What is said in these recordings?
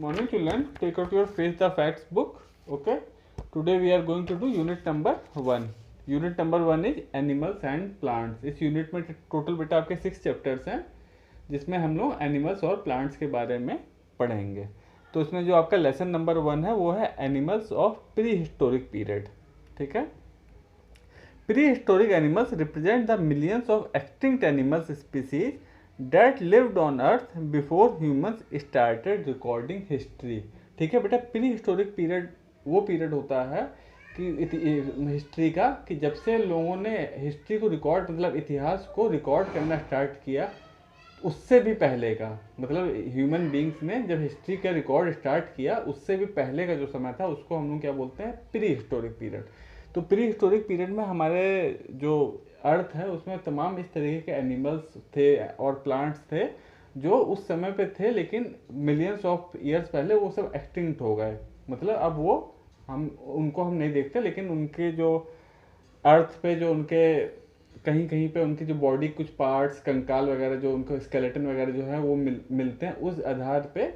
Morning children, take out your face the facts book. Okay, today we are going to do unit number 1. Unit number 1 is animals and plants. इस unit में total बेटा आपके 6 chapters हैं, जिसमें हम लोग animals और plants के बारे में पढ़ेंगे। तो इसमें जो आपका लेसन नंबर 1 है वो है animals of pre historic period. ठीक है, pre historic animals represent the millions of extinct animals species that lived on earth before humans started recording history। ठीक है बेटा, प्री हिस्टोरिक पीरियड वो पीरियड होता है कि हिस्ट्री का कि जब से लोगों ने हिस्ट्री को रिकॉर्ड मतलब इतिहास को रिकॉर्ड करना स्टार्ट किया, उससे भी पहले का मतलब ह्यूमन बींग्स ने जब हिस्ट्री का रिकॉर्ड स्टार्ट किया उससे भी पहले का जो समय था उसको हम लोग क्या बोलते हैं, प्री हिस्टोरिक पीरियड। तो प्री हिस्टोरिक पीरियड में हमारे जो अर्थ है उसमें तमाम इस तरीके के एनिमल्स थे और प्लांट्स थे जो उस समय पे थे, लेकिन मिलियंस ऑफ ईयर्स पहले वो सब एक्सटिंक्ट हो गए। मतलब अब वो हम उनको हम नहीं देखते, लेकिन उनके जो अर्थ पे जो उनके कहीं कहीं पे उनकी जो बॉडी कुछ पार्ट्स कंकाल वगैरह जो उनको स्केलेटन वगैरह जो है वो मिलते हैं। उस आधार पे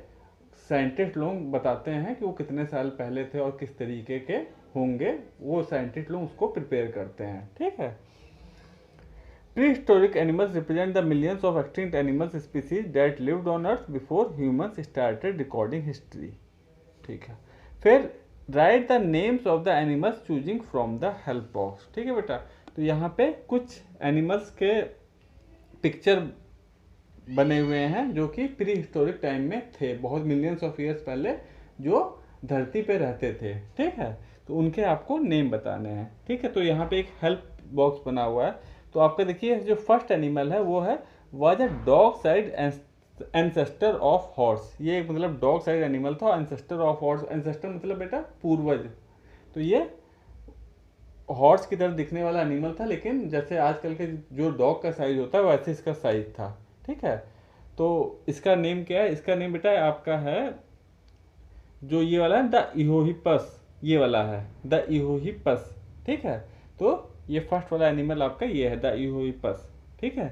साइंटिस्ट लोग बताते हैं कि वो कितने साल पहले थे और किस तरीके के होंगे, वो साइंटिस्ट लोग उसको प्रिपेयर करते हैं। ठीक है, Prehistoric animals represent the millions of extinct animals species that lived on Earth before humans started recording history। ठीक है, फिर write the names of the animals choosing from the help box। ठीक है बेटा, तो यहाँ पे कुछ एनिमल्स के पिक्चर बने हुए हैं जो कि प्री हिस्टोरिक टाइम में थे, बहुत मिलियंस ऑफ ईयर्स पहले जो धरती पे रहते थे। ठीक है, तो उनके आपको नेम बताने हैं। ठीक है, तो यहाँ पे एक हेल्प बॉक्स बना हुआ है। तो आपका देखिए जो फर्स्ट एनिमल है वो है was a dog side ancestor of horse. ये मतलब डॉग साइड एनिमल था, एंसेस्टर ऑफ हॉर्स, एंसेस्टर मतलब बेटा पूर्वज। तो ये हॉर्स की तरह दिखने वाला एनिमल था, लेकिन जैसे आजकल के जो डॉग का साइज होता है वैसे इसका साइज था। ठीक है, तो इसका नेम क्या है? इसका नेम बेटा आपका है जो ये वाला है द इहोहिपस, ये वाला है द इहोहिपस। ठीक है, तो ये फर्स्ट वाला एनिमल आपका ये है द इहोहिपस। ठीक है,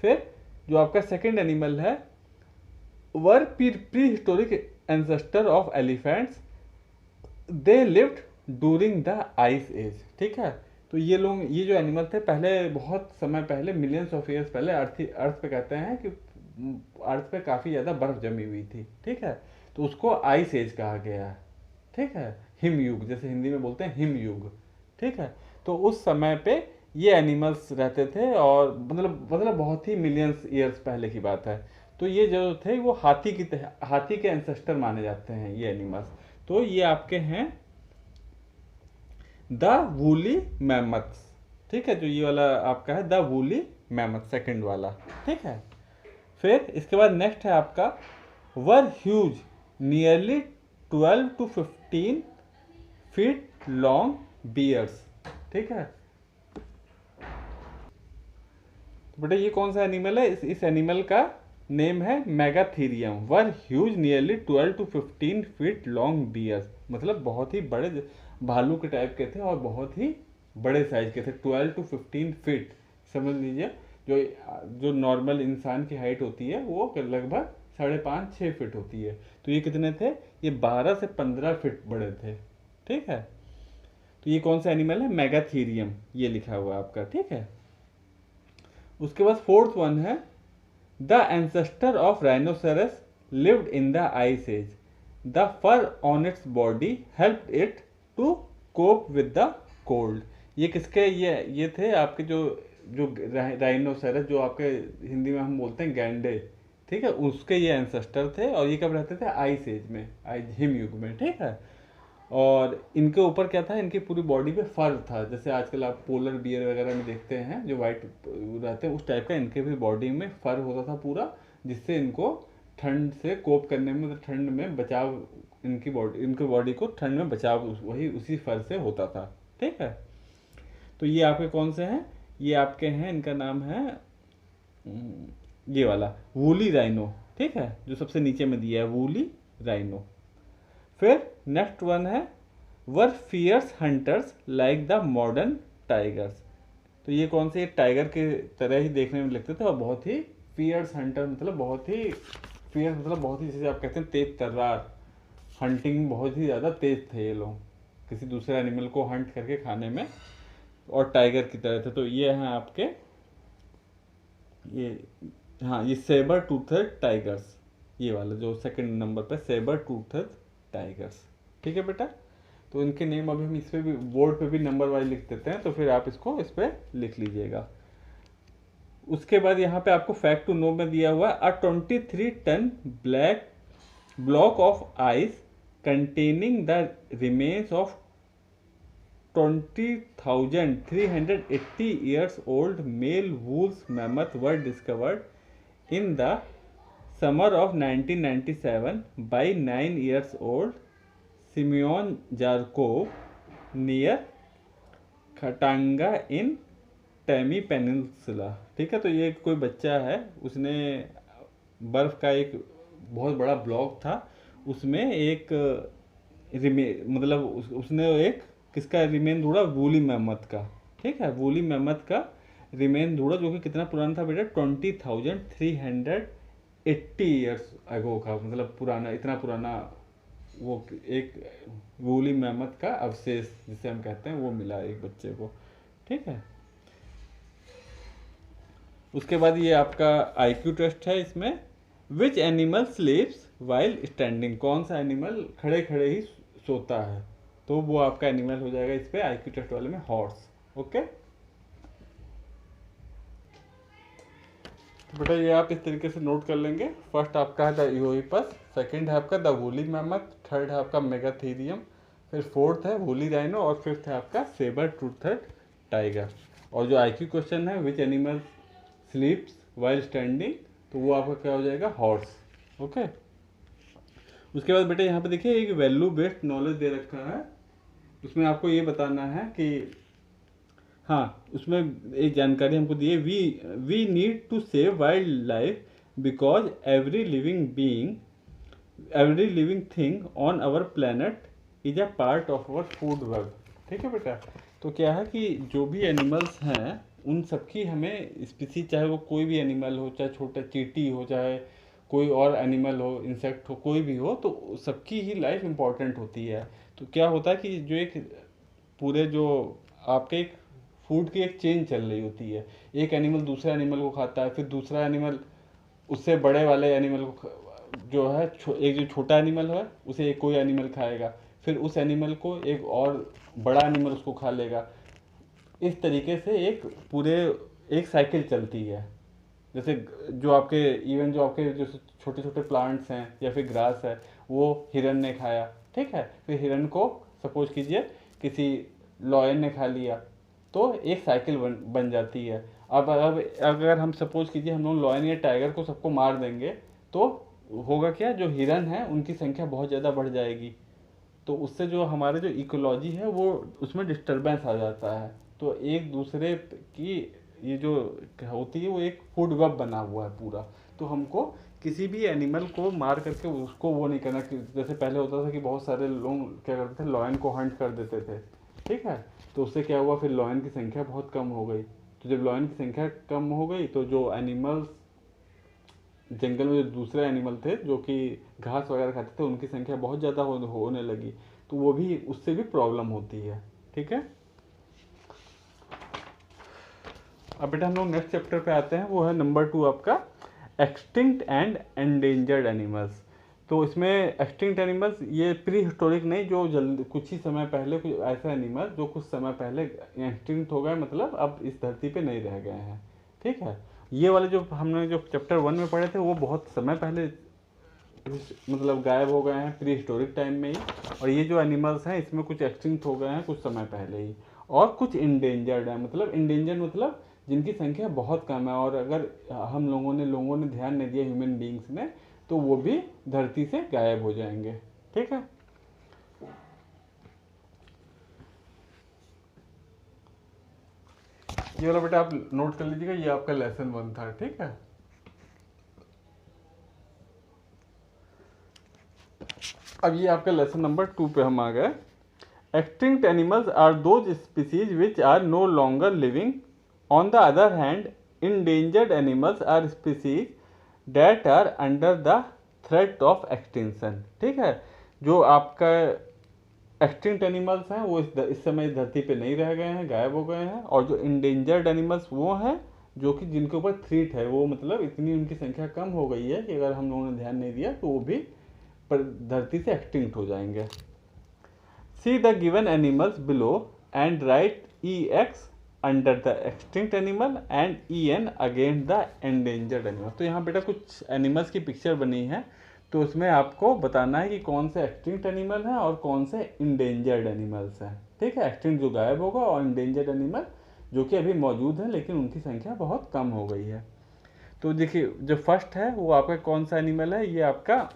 फिर जो आपका सेकंड एनिमल है were prehistoric ancestor of elephants, they lived during the ice age. ठीक है, तो ये लोग ये जो एनिमल थे पहले बहुत समय पहले मिलियंस ऑफ ईयर्स पहले अर्थ पे कहते हैं कि अर्थ पे काफ़ी ज़्यादा बर्फ जमी हुई थी। ठीक है, तो उसको आइस एज कहा गया है। ठीक है, हिम युग जैसे हिंदी में बोलते हैं हिम युग। ठीक है, तो उस समय पे ये एनिमल्स रहते थे और मतलब बहुत ही मिलियंस ईयर्स पहले की बात है। तो ये जो थे वो हाथी के एंसेस्टर माने जाते हैं ये एनिमल्स। तो ये आपके हैं द वूली मैमथ्स। ठीक है, जो ये वाला आपका है द वूली मैमथ सेकंड वाला। ठीक है, फिर इसके बाद नेक्स्ट है आपका were huge nearly 12 to 15 feet long bears. ठीक है, तो बेटा ये कौन सा एनिमल है? इस एनिमल का नेम है megatherium. Were huge nearly 12 to 15 feet long bears, मतलब बहुत ही बड़े भालू के टाइप के थे और बहुत ही बड़े साइज के थे। 12 to 15 फीट समझ लीजिए, जो नॉर्मल इंसान की हाइट होती है वो लगभग 5.5-6 फीट होती है। तो ये कितने थे? ये 12 से 15 फीट बड़े थे। ठीक है, तो ये कौन सा एनिमल है? मेगाथीरियम, ये लिखा हुआ है आपका। ठीक है, उसके बाद फोर्थ वन है the ancestor of rhinoceros lived in the ice age, the fur on its body helped it to cope with the cold. ये किसके ये थे आपके जो राइनोसेरस जो आपके हिंदी में हम बोलते हैं गैंडे। ठीक है, उसके ये एंसेस्टर थे और ये कब रहते थे? आइस एज में, हिम युग में। ठीक है, और इनके ऊपर क्या था? इनकी पूरी बॉडी पे फर था, जैसे आजकल आप पोलर बियर वगैरह में देखते हैं जो वाइट रहते हैं, उस टाइप का इनके भी बॉडी में फर होता था पूरा, जिससे इनको ठंड से कोप करने में, मतलब ठंड में बचाव, इनकी बॉडी को ठंड में बचाव वही उसी फर से होता था। ठीक है, तो ये आपके कौन से हैं? ये आपके हैं, इनका नाम है ये वाला वूली राइनो। ठीक है, जो सबसे नीचे में दिया है वूली राइनो। फिर नेक्स्ट वन है were fierce hunters like the modern tigers. तो ये कौन से? टाइगर के तरह ही देखने में लगते थे और बहुत ही फियर्स हंटर मतलब बहुत ही फियर्स मतलब बहुत ही, जैसे आप कहते हैं तेज तर्रार, हंटिंग में बहुत ही ज़्यादा तेज थे ये लोग, किसी दूसरे एनिमल को हंट करके खाने में, और टाइगर की तरह थे। तो ये हैं आपके ये, हाँ ये सेबर टूथेड टाइगर्स, ये वाला जो सेकंड नंबर पे सेबर टूथेड टाइगर्स। ठीक है बेटा, तो इनके नेम अभी हम इस पे भी बोर्ड पे भी नंबर वाइज लिख देते हैं, तो फिर आप इसको इस पे लिख लीजिएगा। उसके बाद यहाँ पे आपको फैक्ट टू नो में दिया हुआ है, 23 ton black block of ice containing the remains of 20,380 years old male wolf mammoth were discovered in the summer of 1997 by 9 years old Simeon Jarkov near Khatanga in Temi Peninsula। ठीक है, तो ये कोई बच्चा है, उसने बर्फ का एक बहुत बड़ा ब्लॉक था, उसमें एक मतलब उसने एक किसका रिमेन ढूंढा, वूली मैमथ का। ठीक है, वूली मैमथ का रिमेन ढूंढा, जो कि कितना पुराना था बेटा, 20,380 ईयर्स अगो का, मतलब पुराना, इतना पुराना वो एक वूली मैमथ का अवशेष जिसे हम कहते हैं वो मिला एक बच्चे को। ठीक है, उसके बाद ये आपका आईक्यू टेस्ट है। इसमें विच एनिमल स्लीप्स वाइल स्टैंडिंग, कौन सा एनिमल खड़े खड़े ही सोता है, तो वो आपका एनिमल हो जाएगा इस पे आईक्यू टेस्ट वाले में हॉर्स। ओके, तो बेटा ये आप इस तरीके से नोट कर लेंगे। फर्स्ट आपका है द यूरोपस, सेकंड है आपका द वूली मैमथ, थर्ड है आपका मेगाथीरियम, फिर फोर्थ है वूली राइनो, और फिफ्थ है आपका सेबर टूथेड टाइगर। और जो आईक्यू क्वेश्चन है विच एनिमल स्लीप्स वाइल स्टैंडिंग, तो वो आपका क्या हो जाएगा, हॉर्स। ओके, उसके बाद बेटा यहाँ पे देखिए एक वैल्यू बेस्ड नॉलेज दे रखा है, उसमें आपको ये बताना है कि हाँ, उसमें एक जानकारी हमको दी है, we need to save wild life because every living thing on our planet is a part of our food web. ठीक है बेटा, तो क्या है कि जो भी एनिमल्स हैं उन सबकी हमें स्पीसीज, चाहे वो कोई भी एनिमल हो, चाहे छोटा चींटी हो, चाहे कोई और एनिमल हो, इंसेक्ट हो, कोई भी हो, तो सबकी ही लाइफ इम्पॉर्टेंट होती है। तो क्या होता है कि जो एक पूरे जो आपके एक फूड की एक चेन चल रही होती है, एक एनिमल दूसरे एनिमल को खाता है, फिर दूसरा एनिमल उससे बड़े वाले एनिमल को जो है एक जो छोटा एनिमल है उसे एक कोई एनिमल खाएगा, फिर उस एनिमल को एक और बड़ा एनिमल उसको खा लेगा। इस तरीके से एक पूरे एक साइकिल चलती है। जैसे जो आपके इवन जो आपके जो छोटे छोटे प्लांट्स हैं या फिर ग्रास है, वो हिरन ने खाया, ठीक है, फिर हिरन को सपोज कीजिए किसी लॉयन ने खा लिया, तो एक साइकिल बन जाती है। अब अगर हम सपोज कीजिए हम लोग लॉयन या टाइगर को सबको मार देंगे, तो होगा क्या, जो हिरन है उनकी संख्या बहुत ज़्यादा बढ़ जाएगी, तो उससे जो हमारे जो इकोलॉजी है वो उसमें डिस्टरबेंस आ जाता है। तो एक दूसरे की ये जो होती है वो एक फूड वेब बना हुआ है पूरा। तो हमको किसी भी एनिमल को मार करके उसको वो नहीं करना, जैसे पहले होता था कि बहुत सारे लोग क्या करते थे, लॉयन को हंट कर देते थे, ठीक है, तो उससे क्या हुआ, फिर लॉयन की संख्या बहुत कम हो गई। तो जब लॉयन की संख्या कम हो गई तो जो एनिमल्स जंगल में जो दूसरे एनिमल थे जो कि घास वगैरह खाते थे उनकी संख्या बहुत ज़्यादा होने लगी, तो वो भी उससे भी प्रॉब्लम होती है। ठीक है, अब बेटा हम लोग नेक्स्ट चैप्टर पे आते हैं, वो है नंबर 2 आपका एक्सटिंक्ट एंड एंडेंजर्ड एनिमल्स। तो इसमें एक्सटिंक्ट एनिमल्स ये प्री हिस्टोरिक नहीं, जो जल्द कुछ ही समय पहले कुछ ऐसा एनिमल जो कुछ समय पहले एक्सटिंक्ट हो गए, मतलब अब इस धरती पे नहीं रह गए हैं। ठीक है, ये वाले जो हमने जो चैप्टर 1 में पढ़े थे वो बहुत समय पहले मतलब गायब हो गए हैं प्री हिस्टोरिक टाइम में ही, और ये जो एनिमल्स हैं इसमें कुछ एक्सटिंक्ट हो गए हैं कुछ समय पहले ही, और कुछ इंडेंजर्ड है, मतलब इंडेंजर्ड मतलब जिनकी संख्या बहुत कम है, और अगर हम लोगों ने ध्यान नहीं दिया ह्यूमन बींग्स ने, तो वो भी धरती से गायब हो जाएंगे। ठीक है, ये वाला बेटा आप नोट कर लीजिएगा, ये आपका लेसन 1 था। ठीक है, अब ये आपका लेसन नंबर 2 पे हम आ गए। Extinct animals are those species which are no longer living. On the other hand endangered animals are species that are under the threat of extinction। ठीक है, जो आपका एक्सटिंक्ट एनिमल्स हैं वो इस समय इस धरती पे नहीं रह गए हैं, गायब हो गए हैं, और जो इंडेंजर्ड एनिमल्स वो हैं जो कि जिनके ऊपर थ्रीट है, वो मतलब इतनी उनकी संख्या कम हो गई है कि अगर हम लोगों ने ध्यान नहीं दिया तो वो भी धरती से एक्सटिंक्ट हो जाएंगे। See the given animals below and right EX under the extinct animal and EN against the endangered animal. तो यहाँ बेटा कुछ एनिमल्स की पिक्चर बनी है, तो उसमें आपको बताना है कि कौन से एक्सटिंक्ट एनिमल हैं और कौन से इंडेंजर्ड एनिमल्स हैं। ठीक है, एक्सटिंक्ट जो गायब होगा और इंडेंजर्ड एनिमल जो कि अभी मौजूद है लेकिन उनकी संख्या बहुत कम हो गई है। तो देखिए जो फर्स्ट है वो आपका कौन सा एनिमल है, ये आपका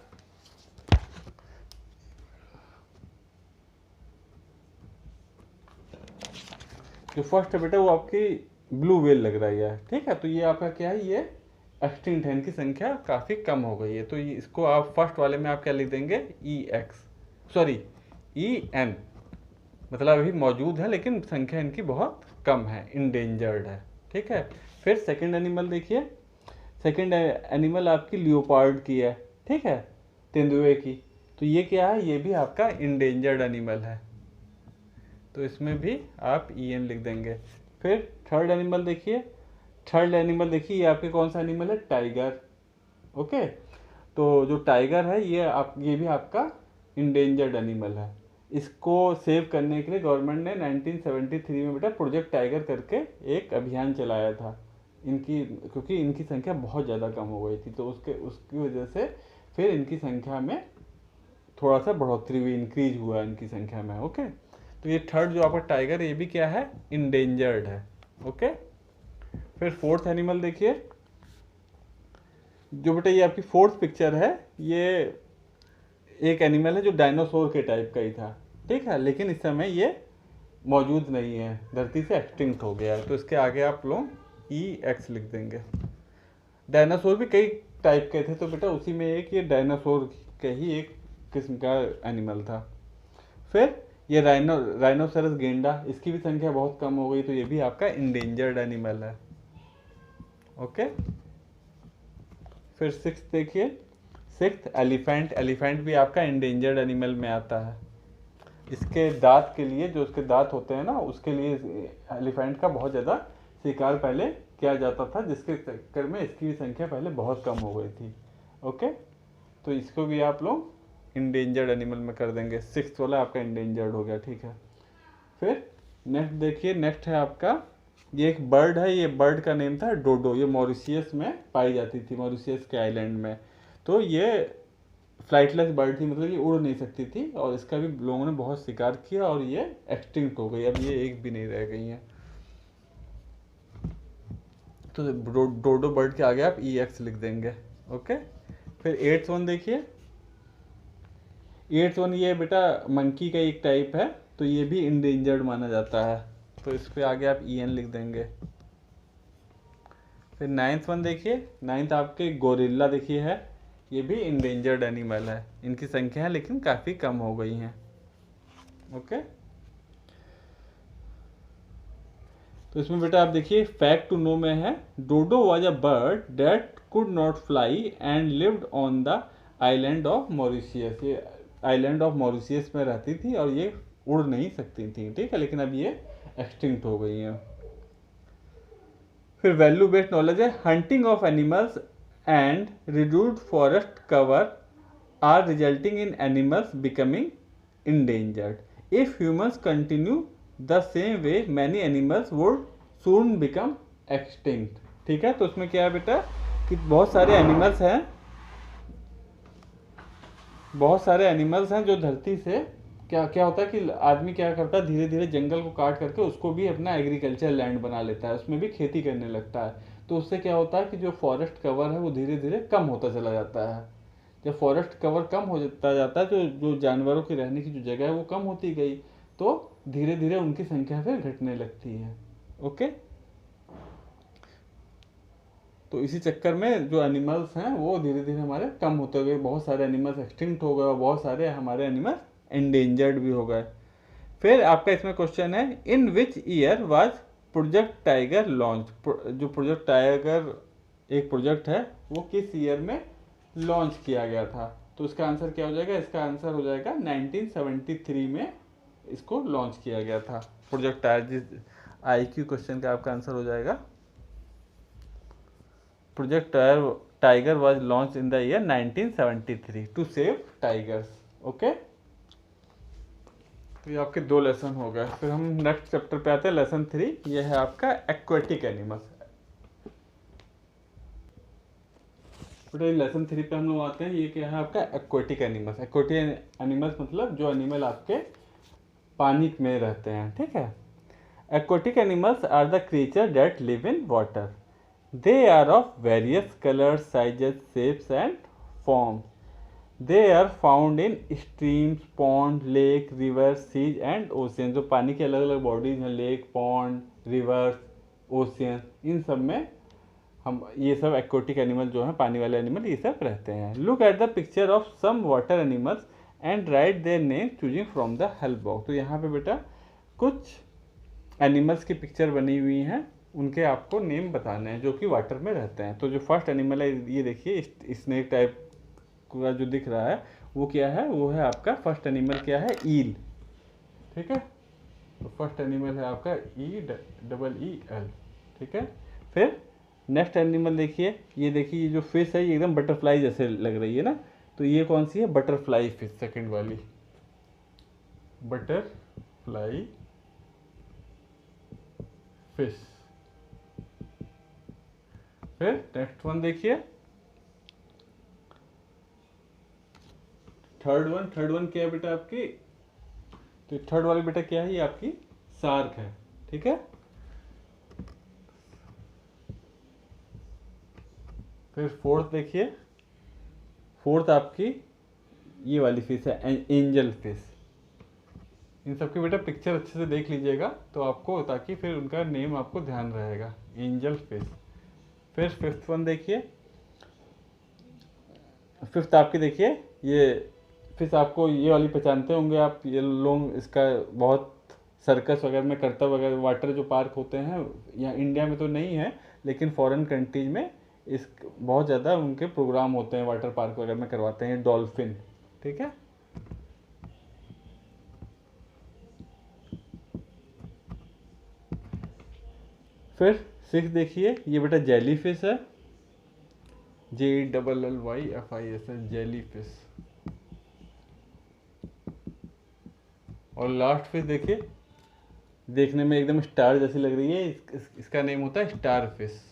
जो फर्स्ट है बेटा वो आपकी ब्लू व्हेल लग रही है। ठीक है, तो ये आपका क्या है, ये एक्सटिंक्ट है, इनकी संख्या काफ़ी कम हो गई है। तो इसको आप फर्स्ट वाले में आप क्या लिख देंगे, EN, मतलब अभी मौजूद है लेकिन संख्या इनकी बहुत कम है, इंडेंजर्ड है। ठीक है, फिर सेकंड एनिमल देखिए, सेकंड एनिमल आपकी लियोपार्ड की है। ठीक है, तेंदुए की। तो ये क्या है, ये भी आपका इंडेंजर्ड एनिमल है, तो इसमें भी आप EN लिख देंगे। फिर थर्ड एनिमल देखिए, थर्ड एनिमल देखिए ये आपके कौन सा एनिमल है, टाइगर। ओके, तो जो टाइगर है ये भी आपका इंडेंजर्ड एनिमल है। इसको सेव करने के लिए गवर्नमेंट ने 1973 में बेटा प्रोजेक्ट टाइगर करके एक अभियान चलाया था इनकी, क्योंकि इनकी संख्या बहुत ज़्यादा कम हो गई थी, तो उसकी वजह से फिर इनकी संख्या में थोड़ा सा बढ़ोतरी हुई, इंक्रीज हुआ इनकी संख्या में। ओके, तो ये थर्ड जो आपका टाइगर ये भी क्या है, इंडेंजर्ड है। ओके, फिर फोर्थ एनिमल देखिए, जो बेटा ये आपकी फोर्थ पिक्चर है, ये एक एनिमल है जो डायनासोर के टाइप का ही था। ठीक है, लेकिन इस समय ये मौजूद नहीं है, धरती से एक्सटिंक्ट हो गया है, तो इसके आगे आप लोग EX लिख देंगे। डायनासोर भी कई टाइप के थे, तो बेटा उसी में एक ये डायनासोर के ही एक किस्म का एनिमल था। फिर ये राइनोसेरस गेंडा, इसकी भी संख्या बहुत कम हो गई, तो ये भी आपका इंडेंजर्ड एनिमल है। ओके, फिर सिक्स देखिए, सिक्स एलिफेंट, एलिफेंट भी आपका इंडेंजर्ड एनिमल में आता है। इसके दांत के लिए, जो उसके दांत होते हैं ना, उसके लिए एलिफेंट का बहुत ज़्यादा शिकार पहले किया जाता था, जिसके चक्कर में इसकी भी संख्या पहले बहुत कम हो गई थी। ओके, तो इसको भी आप लोग इंडेंजर्ड एनिमल में कर देंगे, सिक्स वाला आपका इंडेंजर्ड हो गया। ठीक है, फिर नेक्स्ट देखिए, नेक्स्ट है आपका, ये एक बर्ड है, ये बर्ड का नेम था डोडो, ये मॉरिशियस में पाई जाती थी, मॉरिशियस के आइलैंड में। तो ये फ्लाइटलेस बर्ड थी, मतलब ये उड़ नहीं सकती थी, और इसका भी लोगों ने बहुत शिकार किया और ये एक्सटिंक्ट हो गई, अब ये एक भी नहीं रह गई है। तो डोडो बर्ड के आगे आप EX लिख देंगे। ओके, फिर एट्थ वन देखिए, एट्थ वन ये बेटा मंकी का एक टाइप है, तो ये भी इंडेंजर्ड माना जाता है, तो इस पे आगे आप EN लिख देंगे। फिर नाइन्थ वन देखिए, नाइन्थ आपके गोरिल्ला देखिए है, ये भी इंडेंजर्ड एनिमल है, इनकी संख्या है लेकिन काफ़ी कम हो गई हैं। ओके, तो इसमें बेटा आप देखिए फैक्ट टू नो में है, dodo was a bird that could not fly and lived on the island of Mauritius. ये आइलैंड ऑफ मॉरिशियस में रहती थी और ये उड़ नहीं सकती थी। ठीक है, लेकिन अब ये एक्सटिंक्ट हो गई हैं। फिर वैल्यू बेस्ड नॉलेज है, hunting of animals and reduced forest cover are resulting in animals becoming endangered. If humans continue the same way many animals would soon become extinct. ठीक है, तो उसमें क्या है बेटा कि बहुत सारे एनिमल्स हैं जो धरती से क्या होता है कि आदमी क्या करता है, धीरे धीरे जंगल को काट करके उसको भी अपना एग्रीकल्चर लैंड बना लेता है, उसमें भी खेती करने लगता है। तो उससे क्या होता है कि जो फॉरेस्ट कवर है वो धीरे धीरे कम होता चला जाता है। जब फॉरेस्ट कवर कम होता जाता है तो जो जानवरों की रहने की जो जगह है वो कम होती गई, तो धीरे धीरे उनकी संख्या फिर घटने लगती है। ओके, तो इसी चक्कर में जो एनिमल्स हैं वो धीरे धीरे हमारे कम होते गए, बहुत सारे एनिमल्स एक्सटिंक्ट हो गए और बहुत सारे हमारे एनिमल एंडेंजर्ड भी हो गए। फिर आपका इसमें क्वेश्चन है, in which year was Project Tiger launch. जो प्रोजेक्ट टाइगर एक प्रोजेक्ट है वो किस ईयर में लॉन्च किया गया था। तो इसका आंसर क्या हो जाएगा, इसका आंसर हो जाएगा 1973 में इसको लॉन्च किया गया था प्रोजेक्ट टाइगर। IQ क्वेश्चन का आपका आंसर हो जाएगा project tiger was launched in the year 1973 to save tigers. Okay, तो ये आपके 2 लेसन हो गए। फिर हम नेक्स्ट चैप्टर पे आते हैं, लेसन 3। ये है आपका एक्वेटिक एनिमल्स। लेसन 3 पे हम लोग आते हैं, ये क्या है आपका एक्वेटिक एनिमल्स। एक्वेटिक एनिमल्स मतलब जो एनिमल आपके पानी में रहते हैं, ठीक है। Aquatic animals are the creature that live in water. They are of various colours, sizes, shapes and forms. They are found in streams, pond, lake, rivers, seas and ocean। जो पानी के अलग अलग बॉडीज हैं, लेक, पॉन्ड, रिवर्स, ओशियन, इन सब में हम ये सब एक्वेटिक एनिमल जो हैं, पानी वाले एनिमल, ये सब रहते हैं। Look at the picture of some water animals and write their name choosing from the help box. तो यहाँ पे बेटा कुछ एनिमल्स की पिक्चर बनी हुई हैं, उनके आपको नेम बताने हैं जो कि वाटर में रहते हैं। तो जो फर्स्ट एनिमल है, ये देखिए स्नेक टाइप का जो दिख रहा है वो क्या है, वो है आपका फर्स्ट एनिमल क्या है, ईल, ठीक है। तो फर्स्ट एनिमल है आपका EEL, ठीक है। फिर नेक्स्ट एनिमल देखिए, ये देखिए ये जो फिश है ये एकदम बटरफ्लाई जैसे लग रही है ना, तो ये कौन सी है, बटरफ्लाई फिश, सेकंड वाली बटरफ्लाई फिश। फिर नेक्स्ट वन देखिए, थर्ड वन क्या है बेटा आपकी, तो थर्ड वाली बेटा क्या है, ये आपकी शार्क है, ठीक है। फिर फोर्थ देखिए, फोर्थ आपकी ये वाली फिश है, एंजल फिश। इन सबकी बेटा पिक्चर अच्छे से देख लीजिएगा तो आपको, ताकि फिर उनका नेम आपको ध्यान रहेगा, एंजल फिश। फिर फिफ्थ वन देखिए, फिफ्थ आपकी देखिए ये फिश, आपको ये वाली पहचानते होंगे आप, ये लोग इसका बहुत सर्कस वगैरह में, करतब वगैरह, वाटर जो पार्क होते हैं, यहाँ इंडिया में तो नहीं है लेकिन फॉरेन कंट्रीज में इस बहुत ज़्यादा उनके प्रोग्राम होते हैं, वाटर पार्क वगैरह में करवाते हैं, डॉल्फिन, ठीक है। फिर सिक्स देखिए, ये बेटा जेली फिश है, JELLYFIS, जेली फिश। और लास्ट फिश देखिए, देखने में एकदम स्टार जैसी लग रही है, इसका नेम होता है स्टार फिश।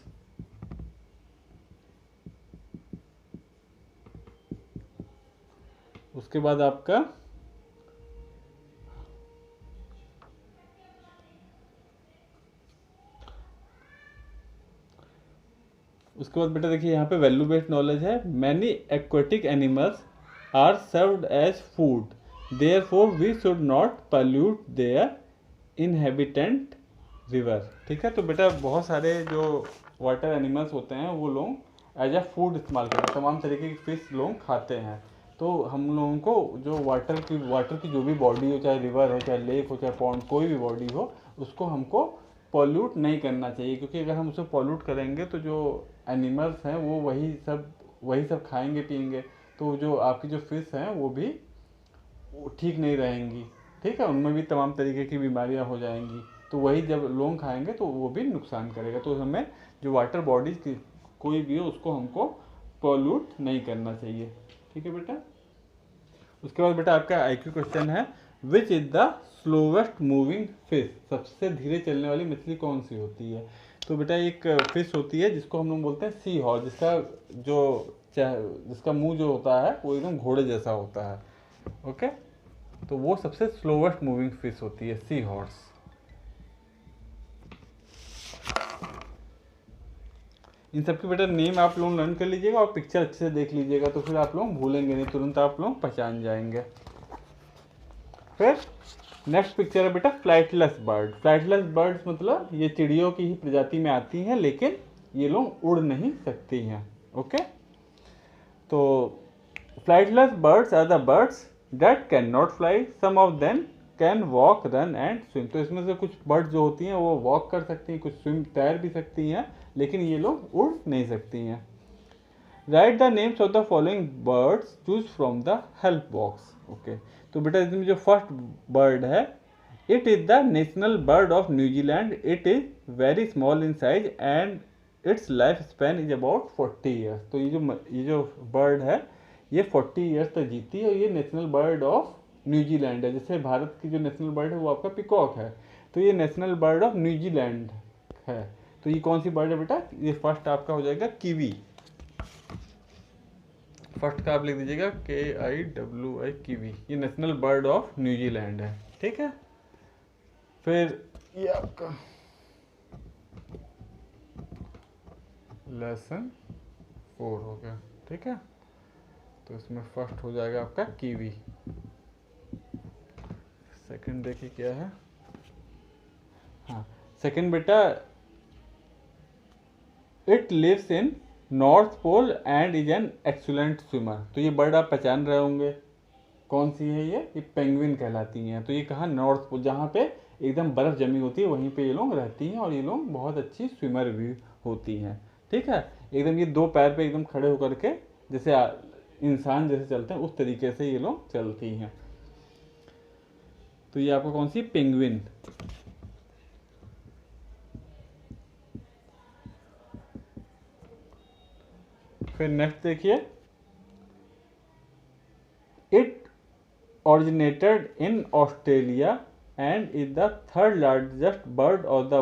उसके बाद आपका उसके बाद बेटा देखिए यहाँ पे वैल्यू बेस्ड नॉलेज है। Many aquatic animals are served as food, therefore we should not pollute their inhabitant river, ठीक है। तो बेटा बहुत सारे जो वाटर एनिमल्स होते हैं वो लोग एज अ फूड इस्तेमाल करते हैं, तमाम तरीके की फिश लोग खाते हैं। तो हम लोगों को जो वाटर की जो भी बॉडी हो, चाहे रिवर हो, चाहे लेक हो, चाहे पॉन्ड, कोई भी बॉडी हो, उसको हमको पॉल्यूट नहीं करना चाहिए, क्योंकि अगर हम उसे पॉल्यूट करेंगे तो जो एनिमल्स हैं वो वही सब खाएंगे पिएंगे, तो जो आपकी जो फिश हैं वो भी ठीक नहीं रहेंगी, ठीक है, उनमें भी तमाम तरीके की बीमारियां हो जाएंगी। तो वही जब लोग खाएंगे तो वो भी नुकसान करेगा। तो हमें जो वाटर बॉडीज की कोई भी हो उसको हमको पॉल्यूट नहीं करना चाहिए, ठीक है बेटा। उसके बाद बेटा आपका IQ क्वेश्चन है, which is the slowest moving fish, सबसे धीरे चलने वाली मछली कौन सी होती है। तो बेटा एक फिश होती है जिसको हम लोग बोलते हैं सी हॉर्स, जिसका मुंह जो होता है वो एकदम घोड़े जैसा होता है, ओके। तो वो सबसे स्लोवेस्ट मूविंग फिश होती है, सी हॉर्स। इन सबके बेटा नेम आप लोग लर्न कर लीजिएगा और पिक्चर अच्छे से देख लीजिएगा, तो फिर आप लोग भूलेंगे नहीं, तुरंत आप लोग पहचान जाएंगे। फिर नेक्स्ट पिक्चर है बेटा फ्लाइटलेस बर्ड। फ्लाइटलेस बर्ड्स मतलब ये चिड़ियों की ही प्रजाति में आती हैं, लेकिन ये लोग उड़ नहीं सकती हैं, ओके। तो flightless birds are the birds that can not fly, some of them can walk, run and swim. तो इसमें से कुछ बर्ड्स जो होती हैं वो वॉक कर सकती हैं, कुछ स्विम तैर भी सकती हैं, लेकिन ये लोग उड़ नहीं सकती हैं। Right the names of the following birds, choose from the help box. Okay, तो बेटा इसमें जो फर्स्ट बर्ड है, it is the national bird of New Zealand, it is very small in size and it's life span is about 40 years. तो ये जो bird है ये 40 ईयर्स तक जीती है और ये नेशनल बर्ड ऑफ न्यूजीलैंड है। जैसे भारत की जो नेशनल बर्ड है वो आपका पिकॉक है, तो ये नेशनल बर्ड ऑफ न्यूजीलैंड है। तो ये कौन सी बर्ड है बेटा? ये फर्स्ट आपका हो जाएगा कीवी। फर्स्ट का आप लिख दीजिएगा KIWI, कीवी। ये नेशनल बर्ड ऑफ न्यूजीलैंड है, ठीक है। फिर ये आपका लेसन 4 हो गया, ठीक है। तो इसमें फर्स्ट हो जाएगा आपका कीवी। सेकंड देखिए क्या है। हाँ, सेकंड बेटा, it lives in north pole and is an excellent swimmer. तो ये बर्ड आप पहचान रहे होंगे, कौन सी है ये पेंगुइन कहलाती हैं। तो ये कहाँ? नॉर्थ पोल, जहाँ पे एकदम बर्फ़ जमी होती है वहीं पे ये लोग रहती हैं और ये लोग बहुत अच्छी स्विमर भी होती हैं, ठीक है। एकदम ये दो पैर पे एकदम खड़े होकर के जैसे इंसान जैसे चलते हैं उस तरीके से ये लोग चलती हैं। तो ये आपका कौन सी? पेंगुइन। फिर नेक्स्ट देखिए, it originated in Australia and is the third largest bird of the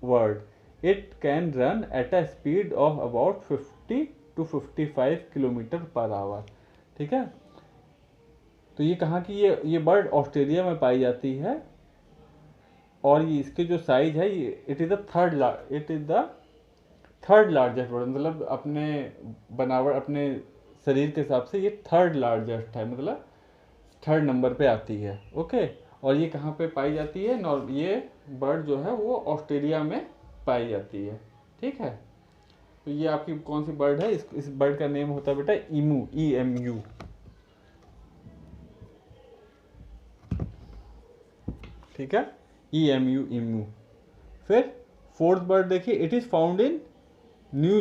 world. It can run at a speed of about 50 to 55 kilometre per our, ठीक है। तो ये कहाँ की? ये बर्ड ऑस्ट्रेलिया में पाई जाती है और ये इसके जो साइज है ये it is the third largest bird, मतलब अपने बनावट अपने शरीर के हिसाब से ये थर्ड लार्जेस्ट है, मतलब थर्ड नंबर पे आती है, ओके। और ये कहाँ पे पाई जाती है? ये बर्ड जो है वो ऑस्ट्रेलिया में पाई जाती है, ठीक है। तो ये आपकी कौन सी बर्ड है? इस बर्ड का नेम होता है बेटा ईमू, EMU, ठीक है, EMU, ईमू। फिर फोर्थ बर्ड देखिए, it is found in New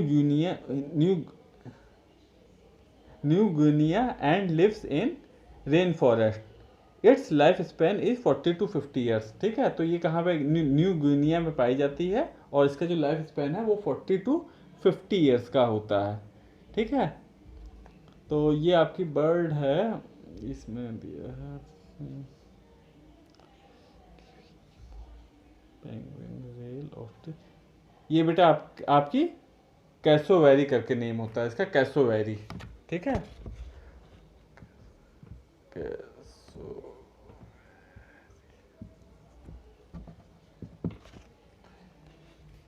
Guinea and lives in rain forest. Its life span is 40 to 50 years, ठीक है। तो ये कहाँ पे? न्यू गुनिया में पाई जाती है और इसका जो लाइफ स्पेन है वो 40 to 50 ईयर्स का होता है, ठीक है। तो ये आपकी बर्ड है, इसमें दिया है पेंगुइन, रेल ऑफ। ये बेटा आपकी कैसोवेरी करके नेम होता है इसका, कैसोवेरी, ठीक है।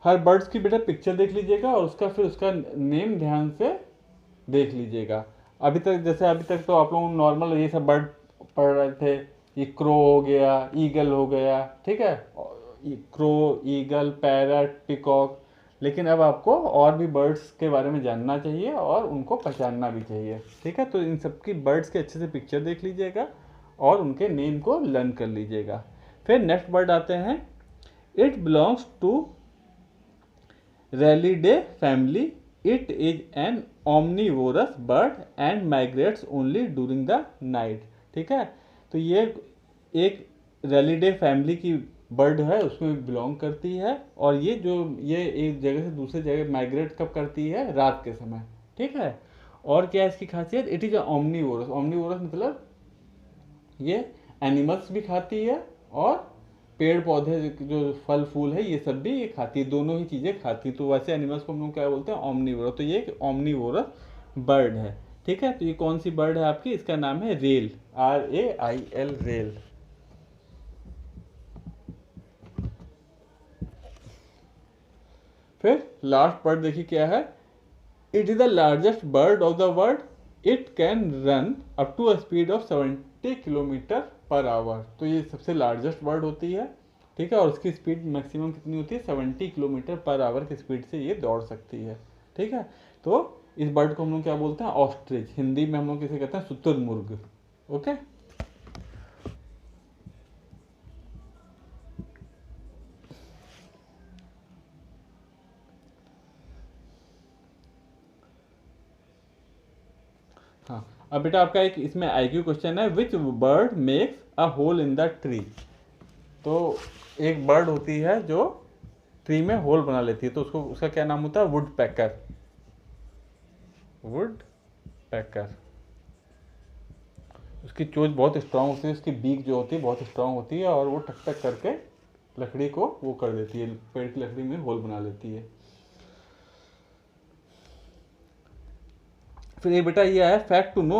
हर बर्ड्स की बेटा पिक्चर देख लीजिएगा और उसका नेम ध्यान से देख लीजिएगा। अभी तक तो आप लोग नॉर्मल ये सब बर्ड पढ़ रहे थे। ये क्रो हो गया, ईगल हो गया, ठीक है, क्रो, ईगल, पैरट, पिकॉक। लेकिन अब आपको और भी बर्ड्स के बारे में जानना चाहिए और उनको पहचानना भी चाहिए, ठीक है। तो इन सबकी बर्ड्स के अच्छे से पिक्चर देख लीजिएगा और उनके नेम को लर्न कर लीजिएगा। फिर नेक्स्ट बर्ड आते हैं, it belongs to Rallidae family, it is an omnivorous bird and migrates only during the night, ठीक है। तो ये एक रेलिडे फैमिली की बर्ड है, उसमें बिलोंग करती है और ये एक जगह से दूसरे जगह माइग्रेट कब करती है? रात के समय, ठीक है। और क्या है इसकी खासियत? It is omnivorous। omnivorous मतलब ये एनिमल्स भी खाती है और पेड़ पौधे जो फल फूल है ये सब भी ये खाती है, दोनों ही चीज़ें खाती है। तो वैसे एनिमल्स को हम लोग क्या बोलते हैं? ऑमनीवोरस। तो ये एक ऑमनीवोरस बर्ड है, ठीक है। तो ये कौन सी बर्ड है आपकी? इसका नाम है रेल, RAIL, रेल। फिर लास्ट बर्ड देखिए क्या है, it is the largest bird of the world, it can run up to a speed of 70 kilometre per hour. तो ये सबसे लार्जेस्ट बर्ड होती है, ठीक है। और उसकी स्पीड मैक्सिमम कितनी होती है? 70 किलोमीटर पर आवर की स्पीड से ये दौड़ सकती है, ठीक है। तो इस बर्ड को हम लोग क्या बोलते हैं? ऑस्ट्रिच। हिंदी में हम लोग किसे कहते हैं? शुतुरमुर्ग, ओके। हाँ, अब बेटा आपका एक इसमें आईक्यू क्वेश्चन है, which bird makes a hole in the tree. तो एक बर्ड होती है जो ट्री में होल बना लेती है, तो उसको उसका क्या नाम होता है? Would packer. वुड पैकर। उसकी चोंच बहुत स्ट्रांग होती है, उसकी बीक जो होती है बहुत स्ट्रांग होती है, और वो टक टक करके लकड़ी को वो कर देती है, पेड़ की लकड़ी में होल बना लेती है। फिर एक बेटा ये है, fact to know,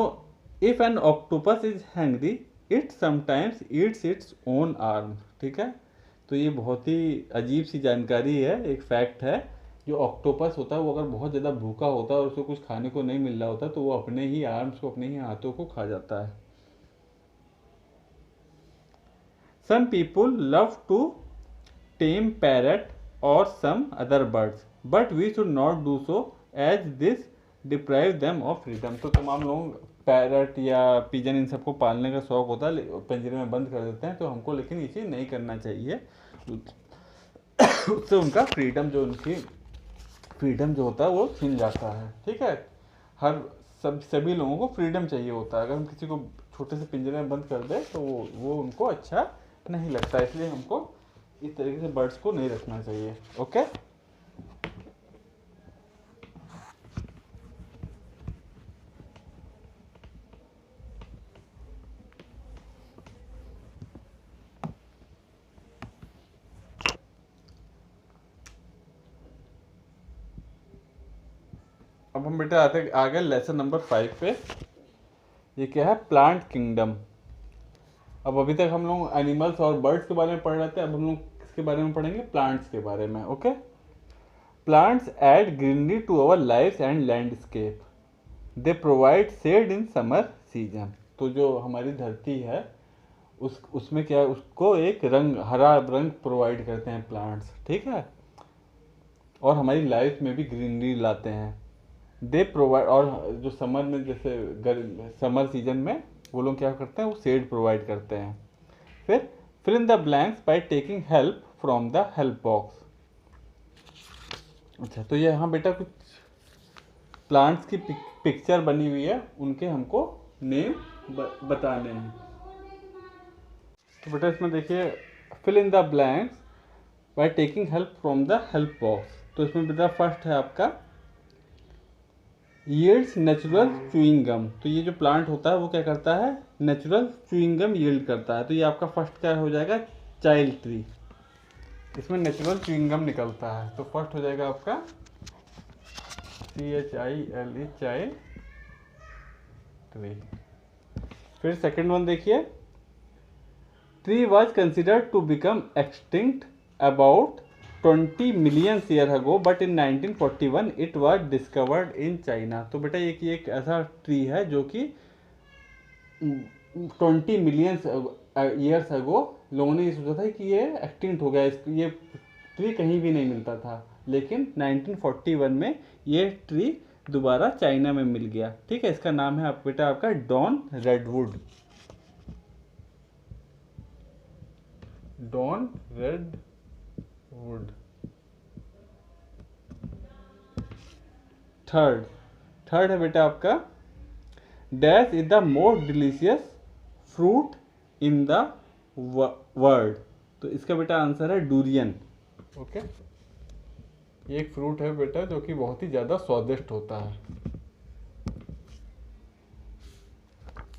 if an octopus is hungry it sometimes eats its own arm. ठीक है, तो ये बहुत ही अजीब सी जानकारी है, एक फैक्ट है। जो ऑक्टोपस होता है वो अगर बहुत ज़्यादा भूखा होता है और उसको कुछ खाने को नहीं मिल रहा होता तो वो अपने ही आर्म्स को, अपने ही हाथों को खा जाता है। Some people love to tame parrot और some other birds but we should not do so as this deprive them of freedom. तो तमाम लोग पैरट या पिजन इन सबको पालने का शौक होता है, पिंजरे में बंद कर देते हैं, तो हमको लेकिन ये चीज़ नहीं करना चाहिए। उससे उनका फ्रीडम जो होता है वो छिन जाता है। ठीक है, हर सभी लोगों को फ्रीडम चाहिए होता है, अगर हम किसी को छोटे से पिंजरे में बंद कर दे तो वो उनको अच्छा नहीं लगता, इसलिए हमको इस तरीके से बर्ड्स को नहीं रखना चाहिए। ओके, अब हम बेटा आते आगे लेसन नंबर 5 पे। ये क्या है? Plant kingdom. अब अभी तक हम लोग एनिमल्स और बर्ड्स के बारे में पढ़ रहे थे, अब हम लोग किसके बारे में पढ़ेंगे? प्लांट्स के बारे में। Okay, plants add greenery to our life and landscape, they provide shade in summer season. तो जो हमारी धरती है उसमें क्या है, उसको एक रंग, हरा रंग प्रोवाइड करते हैं प्लांट्स। ठीक है, और हमारी लाइफ में भी ग्रीनरी लाते हैं। दे प्रोवाइड, और जो समर में जैसे समर सीजन में वो लोग क्या करते हैं, वो शेड प्रोवाइड करते हैं। फिर fill in the blanks by taking help from the help box. अच्छा, तो ये यहाँ बेटा कुछ प्लांट्स की पिक्चर बनी हुई है, उनके हमको नेम बताने हैं। तो बेटा इसमें देखिए, fill in the blanks by taking help from the help box. तो इसमें बेटा फर्स्ट है आपका यील्ड्स नेचुरल च्यूइंग गम। तो ये जो प्लांट होता है वो क्या करता है? नेचुरल च्यूइंग गम यील्ड करता है। तो ये आपका फर्स्ट क्या हो जाएगा? Child tree. इसमें नेचुरल च्यूइंग गम निकलता है, तो फर्स्ट हो जाएगा आपका CHILE, चाइल्ड ट्री। फिर सेकंड वन देखिए, tree was considered to become extinct about 20 million year ago but in 1941 it was discovered in China. तो बेटा ये एक ऐसा ट्री है जो कि 20 मिलियन ईयर्स अगो लोगों ने ये सोचा था कि ये एक्सटिंक्ट हो गया, ये ट्री कहीं भी नहीं मिलता था, लेकिन 1941 में ये ट्री दोबारा चाइना में मिल गया। ठीक है, इसका नाम है बेटा आपका dawn redwood. Dawn redwood. Third है बेटा आपका, dash is the most delicious fruit in the world. तो इसका बेटा आंसर है डूरियन। ओके, ये एक फ्रूट है बेटा जो कि बहुत ही ज़्यादा स्वादिष्ट होता है,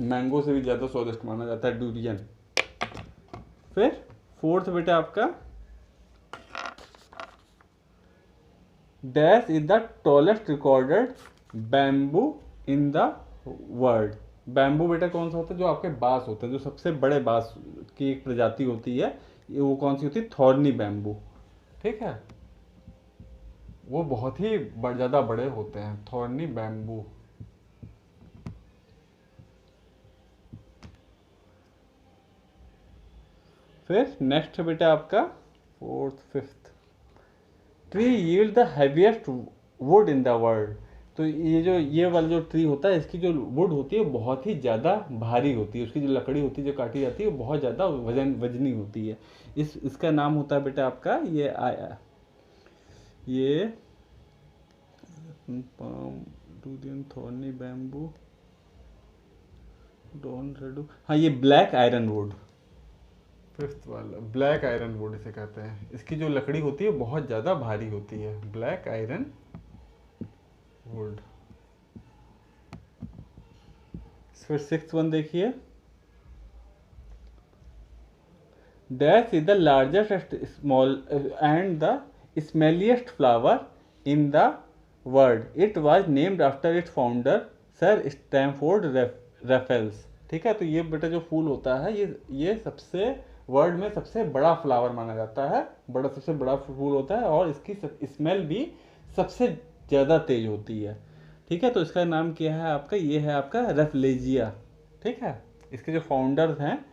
मैंगो से भी ज़्यादा स्वादिष्ट माना जाता है डूरियन। फिर फोर्थ बेटा आपका, dash is the tallest recorded bamboo in the world. Bamboo बेटा कौन सा होता है? जो आपके बांस होते हैं, जो सबसे बड़े बांस की एक प्रजाति होती है, वो कौन सी होती है? Thorny bamboo. ठीक है, वो बहुत ही ज़्यादा बड़े होते हैं, थॉर्नी बैम्बू। फिर नेक्स्ट बेटा आपका fifth, tree yield the heaviest would in the world. तो ये वाला जो ट्री होता है, इसकी जो वुड होती है बहुत ही ज़्यादा भारी होती है, उसकी जो लकड़ी होती है जो काटी जाती है वो बहुत ज़्यादा वजनी होती है। इसका नाम होता है बेटा आपका ये पाम, डूरियन, थॉर्नी बैम्बू, डॉन रेडू, हाँ ये ब्लैक आयरन वुड। फिफ्थ वाला ब्लैक आयरन वुड इसे कहते हैं। इसकी जो लकड़ी होती है बहुत ज़्यादा भारी होती है, ब्लैक आयरन वुड। फिर सिक्स वन देखिए, dash is the largest small and the smelliest flower in the world, it was named after its founder sir Stamford Raffles. ठीक है, तो ये बेटा जो फूल होता है ये सबसे वर्ल्ड में सबसे बड़ा फ्लावर माना जाता है, बड़ा सबसे बड़ा फूल होता है, और इसकी स्मेल भी सबसे ज़्यादा तेज होती है। ठीक है, तो इसका नाम क्या है आपका, ये है आपका रेफलेजिया। ठीक है, इसके जो फाउंडर्स हैं,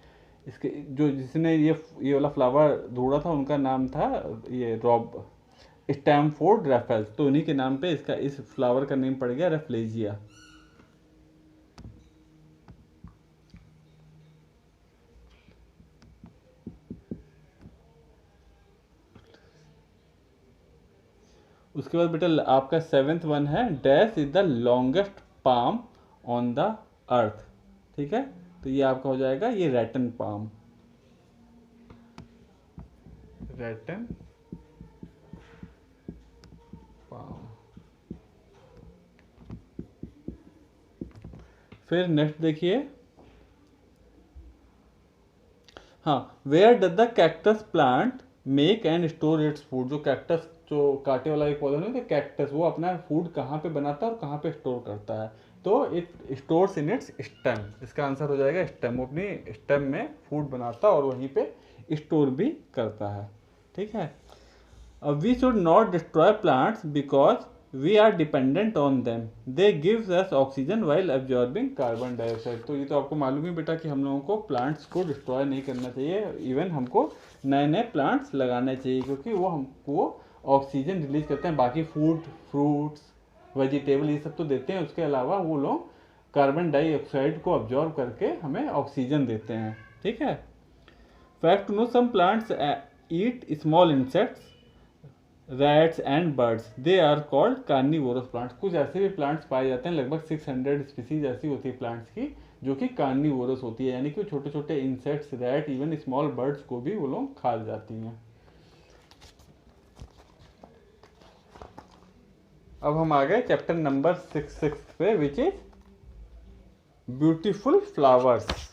इसके जो जिसने ये वाला फ्लावर ढूंढा था उनका नाम था ये रॉब स्टैमफोर्ड रेफेल्स, तो उन्हीं के नाम पे इसका इस फ्लावर का नेम पड़ गया रेफलेजिया। उसके बाद बेटा आपका सेवेंथ वन है, dash is the longest palm on the earth. ठीक है, तो ये आपका हो जाएगा ये रैटन पाम, रैटन पाम। फिर नेक्स्ट देखिए, हाँ, where does the cactus plant make and store its food. जो कैक्टस जो कांटे वाला एक पौधा नहीं होता कैक्टस, वो अपना फूड कहाँ पे बनाता है और कहाँ पे स्टोर करता है, तो it stores in its stem. इसका आंसर हो जाएगा स्टेम, वो अपनी स्टेम में फूड बनाता है और वहीं पे स्टोर भी करता है। ठीक है, we should not destroy plants because we are dependent on them, they gives us oxygen while absorbing carbon dioxide. तो ये तो आपको मालूम ही बेटा कि हम लोगों को प्लांट्स को डिस्ट्रॉय नहीं करना चाहिए, इवन हमको नए नए प्लांट्स लगाने चाहिए, क्योंकि वो हमको ऑक्सीजन रिलीज करते हैं। बाकी फूड फ्रूट्स वेजिटेबल ये सब तो देते हैं, उसके अलावा वो लोग कार्बन डाइऑक्साइड को अब्जॉर्ब करके हमें ऑक्सीजन देते हैं। ठीक है, fact know some plants eat small insects rats and birds, they are called carnivorous plants. कुछ ऐसे भी प्लांट्स पाए जाते हैं, लगभग 600 स्पीसीज ऐसी होती है प्लांट्स की जो कि कार्निवोरस होती है, यानी कि छोटे छोटे insects rat even small birds को भी वो लोग खा जाती हैं। अब हम आ गए चैप्टर नंबर 6 पे, which is beautiful flowers.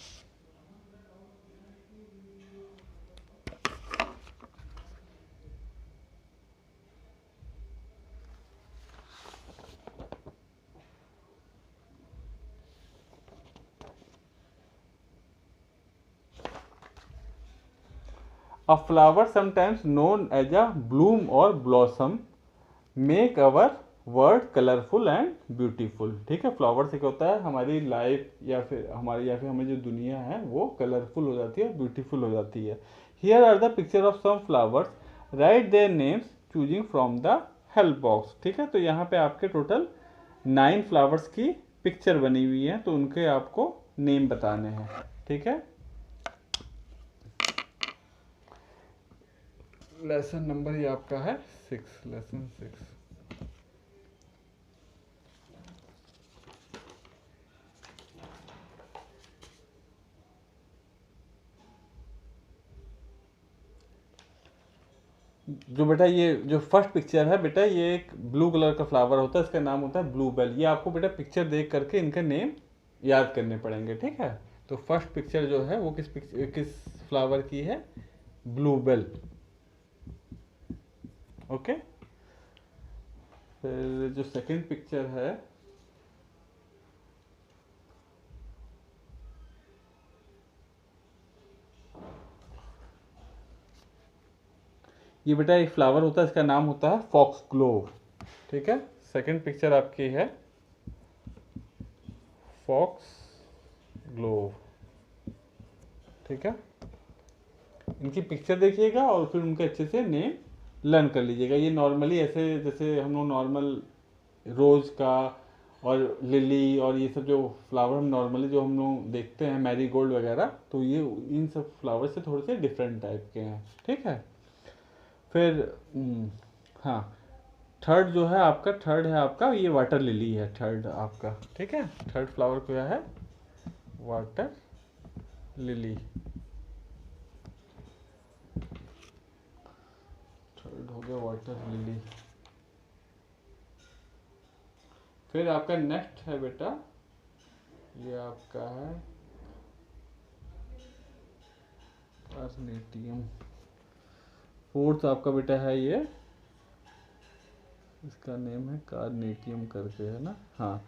A flower sometimes known as a bloom or blossom make our word colourful and beautiful. ठीक है, फ्लावर से क्या होता है, हमारी लाइफ या फिर हमारी जो दुनिया है वो कलरफुल हो जाती है, ब्यूटीफुल हो जाती है। Here are the picture of some flowers, write their names choosing from the help box. ठीक है, तो यहाँ पे आपके टोटल 9 फ्लावर्स की पिक्चर बनी हुई है, तो उनके आपको नेम बताने हैं। ठीक है, लेसन नंबर ये आपका है 6, लेसन 6। जो बेटा ये जो फर्स्ट पिक्चर है बेटा, ये एक ब्लू कलर का फ्लावर होता है, इसका नाम होता है ब्लू बेल। ये आपको बेटा पिक्चर देख करके इनके नेम याद करने पड़ेंगे। ठीक है, तो फर्स्ट पिक्चर जो है वो किस फ्लावर की है, ब्लू बेल। ओके, फिर जो सेकंड पिक्चर है, ये बेटा एक फ्लावर होता है, इसका नाम होता है फॉक्स ग्लोव। ठीक है, सेकंड पिक्चर आपकी है फॉक्स ग्लोव। ठीक है, इनकी पिक्चर देखिएगा और फिर उनके अच्छे से नेम लर्न कर लीजिएगा। ये नॉर्मली ऐसे जैसे हम लोग नॉर्मल रोज़ का और लिली और ये सब जो फ्लावर हम नॉर्मली जो हम लोग देखते हैं मैरी गोल्ड वगैरह, तो ये इन सब फ्लावर से थोड़े से डिफरेंट टाइप के हैं। ठीक है, फिर हाँ, थर्ड है आपका ये वाटर लिली है थर्ड आपका। ठीक है, थर्ड फ्लावर क्या है, वाटर लिली। थर्ड हो गया वाटर लिली। फिर आपका नेक्स्ट है बेटा, ये आपका है कार्नेटियम। फोर्थ आपका बेटा है ये, इसका नेम है कार्नेटियम करके, है ना। हाँ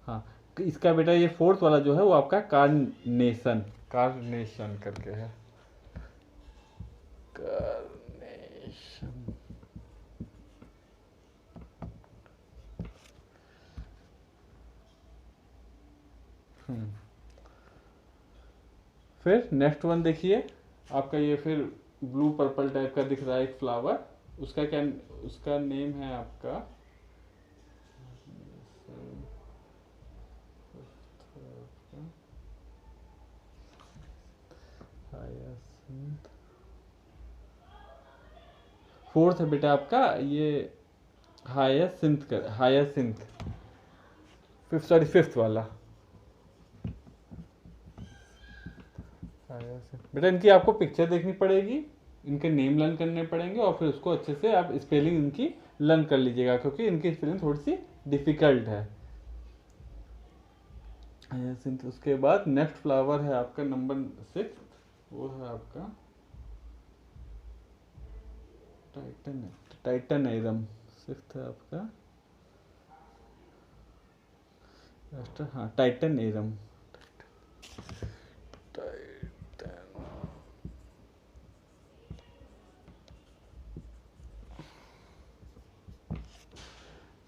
हाँ, इसका बेटा ये फोर्थ वाला जो है वो आपका कार्नेशन, कार्नेशन करके है, कार्नेशन। फिर नेक्स्ट वन देखिए आपका, ये फिर ब्लू पर्पल टाइप का दिख रहा है एक फ्लावर, उसका क्या, उसका नेम है आपका हायासिंथ। फोर्थ है बेटा आपका ये हायासिंथ कर, हायासिंथ। फिफ्थ, सॉरी फिफ्थ वाला बेटा। इनकी आपको पिक्चर देखनी पड़ेगी, इनके नेम लर्न करने पड़ेंगे और फिर उसको अच्छे से आप स्पेलिंग इनकी लर्न कर लीजिएगा, क्योंकि इनकी स्पेलिंग थोड़ी सी डिफिकल्ट है। उसके बाद नेक्स्ट फ्लावर है आपका नंबर 6, वो है आपका टाइटन, टाइटनेरम। सिक्स्थ है आपका हाँ टाइटनेरम।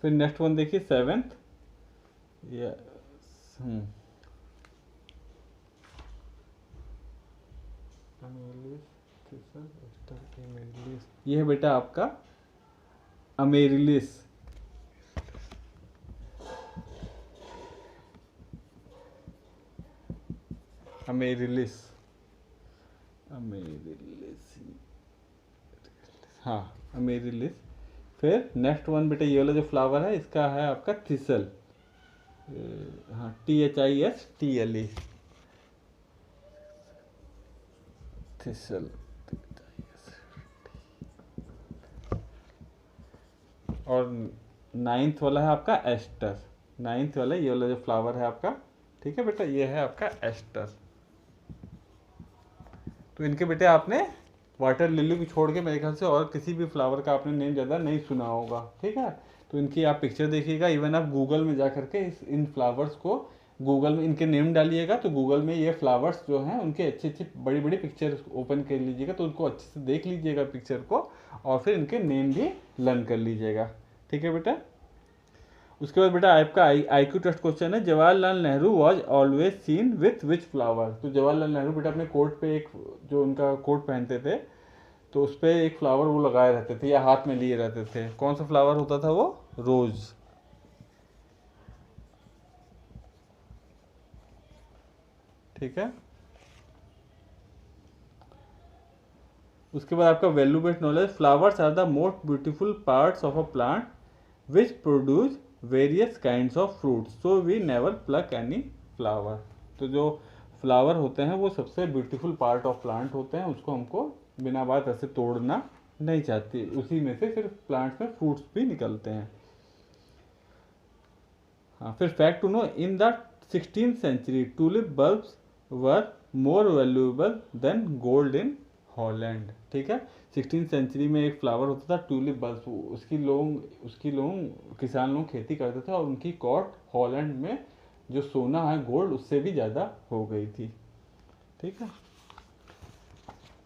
फिर नेक्स्ट वन देखिए सेवेंथ, ये ये है बेटा आपका अमेरिलिस। अमेरिलिस, अमेरिलिस, हाँ अमेरिलिस। फिर नेक्स्ट वन बेटा ये वाला जो फ्लावर है इसका है आपका थिसल, हाँ THISTLE, थिसल। और नाइन्थ वाला है आपका एस्टर, नाइन्थ वाला ये वाला जो फ्लावर है आपका, ठीक है बेटा, ये है आपका एस्टर। तो इनके बेटे आपने वाटर लिली को छोड़ के मेरे ख्याल से और किसी भी फ्लावर का आपने नेम ज़्यादा नहीं सुना होगा, ठीक है। तो इनकी आप पिक्चर देखिएगा, इवन आप गूगल में जा करके इन फ्लावर्स को गूगल में इनके नेम डालिएगा तो गूगल में ये फ्लावर्स जो हैं उनके अच्छी अच्छी बड़ी बड़ी पिक्चर ओपन कर लीजिएगा, तो उनको अच्छे से देख लीजिएगा पिक्चर को, और फिर इनके नेम भी लर्न कर लीजिएगा, ठीक है बेटा। उसके बाद बेटा आपका IQ टेस्ट क्वेश्चन है, Jawaharlal Nehru was always seen with which flower. तो जवाहरलाल नेहरू बेटा अपने कोट पे एक, जो उनका कोट पहनते थे तो उस पर एक फ्लावर वो लगाए रहते थे या हाथ में लिए रहते थे, कौन सा फ्लावर होता था वो? रोज, ठीक है। उसके बाद आपका value based knowledge, flowers are the most beautiful parts of a plant which produce various kinds of fruits, so we never pluck any flower. तो जो फ्लावर होते हैं वो सबसे ब्यूटीफुल पार्ट ऑफ प्लांट होते हैं, उसको हमको बिना बात ऐसे तोड़ना नहीं चाहती, उसी में से फिर प्लांट में फ्रूट्स भी निकलते हैं। हाँ, फिर fact to know, in the 16th century tulip bulbs were more valuable than gold in Holland, ठीक है। 16th सेंचुरी में एक फ्लावर होता था ट्यूलिप बल्ब, उसकी लोग किसान लोग खेती करते थे और उनकी कॉस्ट हॉलैंड में जो सोना है गोल्ड उससे भी ज़्यादा हो गई थी, ठीक है।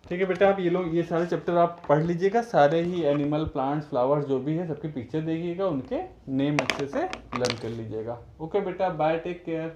ठीक है बेटा, आप ये सारे चैप्टर आप पढ़ लीजिएगा, सारे ही एनिमल प्लांट्स फ्लावर्स जो भी है सबकी पिक्चर देखिएगा, उनके नेम अच्छे से लर्न कर लीजिएगा। ओके बेटा, बाय, टेक केयर।